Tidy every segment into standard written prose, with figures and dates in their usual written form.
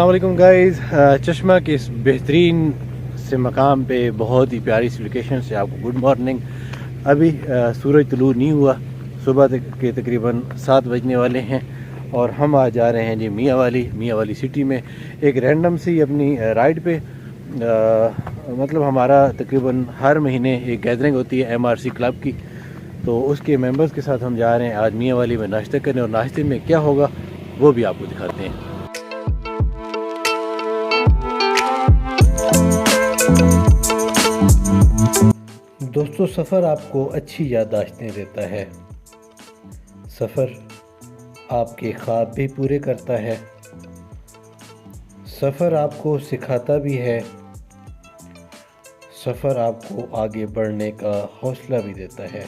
अस्सलाम वालेकुम गाइस। चश्मा के इस बेहतरीन से मकाम पे बहुत ही प्यारी सी लोकेशन से आपको गुड मॉर्निंग। अभी सूरज तुलू नहीं हुआ, सुबह के तकरीबन 7 बजने वाले हैं और हम आज जा रहे हैं जी मियाँ वाली सिटी में एक रैंडम सी अपनी राइड पे। मतलब हमारा तकरीबन हर महीने एक गैदरिंग होती है MRC क्लब की, तो उसके मेंबर्स के साथ हम जा रहे हैं आज मियाँ वाली में नाश्ता करने, और नाश्ते में क्या होगा वो भी आपको दिखाते हैं। दोस्तों, सफ़र आपको अच्छी याददाश्तें देता है, सफ़र आपके ख्वाब भी पूरे करता है, सफ़र आपको सिखाता भी है, सफ़र आपको आगे बढ़ने का हौसला भी देता है,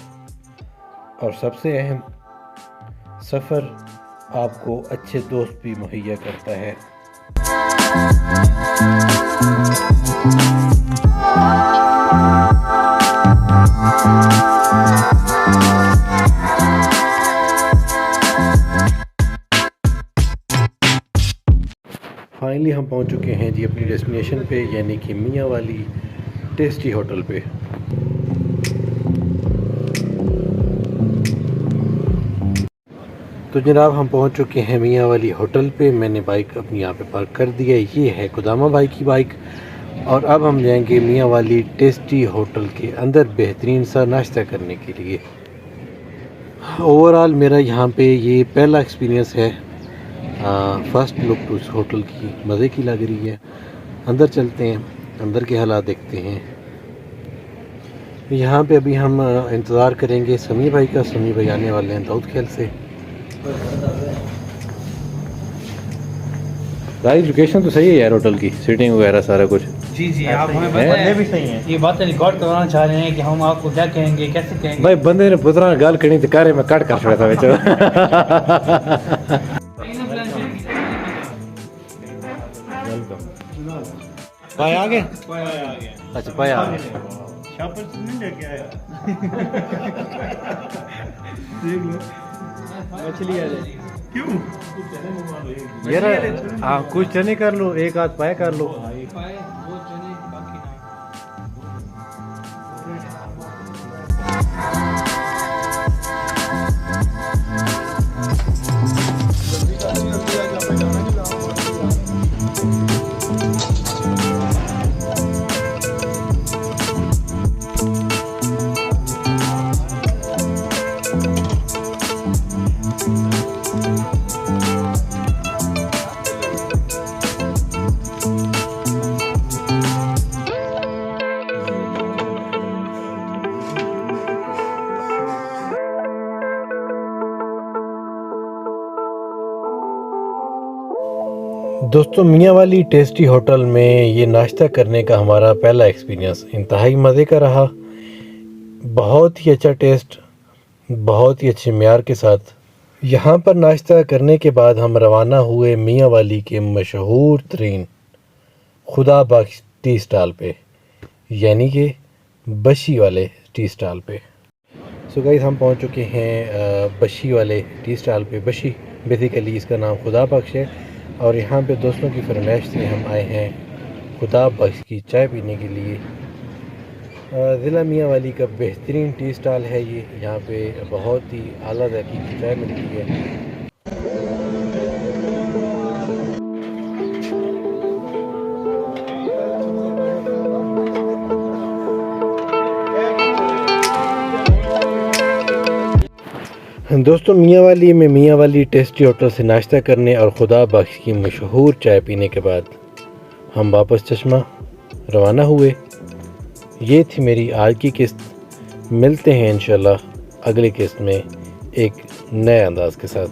और सबसे अहम, सफ़र आपको अच्छे दोस्त भी मुहैया करता है। फाइनली हम पहुंच चुके हैं जी अपनी डेस्टिनेशन पे, यानी कि मियाँ वाली टेस्टी होटल पे। तो जनाब हम पहुंच चुके हैं मियाँ वाली होटल पे। मैंने बाइक अपनी यहाँ पे पार्क कर दिया। ये है कुदामा भाई की बाइक, और अब हम जाएंगे मियाँ वाली टेस्टी होटल के अंदर बेहतरीन सा नाश्ता करने के लिए। ओवरऑल मेरा यहाँ पे ये पहला एक्सपीरियंस है। फर्स्ट लुक तो उस होटल की मज़े की लग रही है। अंदर चलते हैं, अंदर के हालात देखते हैं। यहाँ पे अभी हम इंतज़ार करेंगे समी भाई का। समी भाई आने वाले हैं दाऊद खेल से। गाइस लोकेशन तो सही है यार, होटल की सीटिंग वगैरह सारा कुछ। जी आप हमें बताएं भी सही है। ये बातें रिकॉर्ड करवाना चाह रहे हैं कि हम आपको क्या कहेंगे, कैसे कहेंगे। भाई बंदे ने पुत्रा गाल करनी तो कार्य में कट कर छोड़ा था बेचो। पाए आ गए? अच्छा पाए आ गए। शापर से नहीं लेके आया। मछली आ जाए क्यों यार? हाँ कुछ चने कर लो, एक आध पाए कर लो। दोस्तों, मियाँ वाली टेस्टी होटल में ये नाश्ता करने का हमारा पहला एक्सपीरियंस इंतहाई मज़े का रहा। बहुत ही अच्छा टेस्ट, बहुत ही अच्छे मेयार के साथ। यहाँ पर नाश्ता करने के बाद हम रवाना हुए मियाँ वाली के मशहूर तरीन खुदा बख्श टी स्टॉल पे, यानी कि बशी वाले टी स्टॉल पे। सो गाइस हम पहुँच चुके हैं बशी वाले टी स्टॉल पे। बशी बेसिकली इसका नाम खुदा बख्श है, और यहाँ पे दोस्तों की फरमाइश से हम आए हैं खुदा बख्श की चाय पीने के लिए। ज़िला मियाँ वाली का बेहतरीन टी स्टॉल है ये। यहाँ पे बहुत ही आला ज़ायक़े की चाय मिलती है। दोस्तों, मियाँ वाली में मियाँ वाली टेस्टी होटल से नाश्ता करने और खुदा बख्श की मशहूर चाय पीने के बाद हम वापस चश्मा रवाना हुए। ये थी मेरी आज की किस्त। मिलते हैं इंशाल्लाह अगली किस्त में एक नए अंदाज के साथ।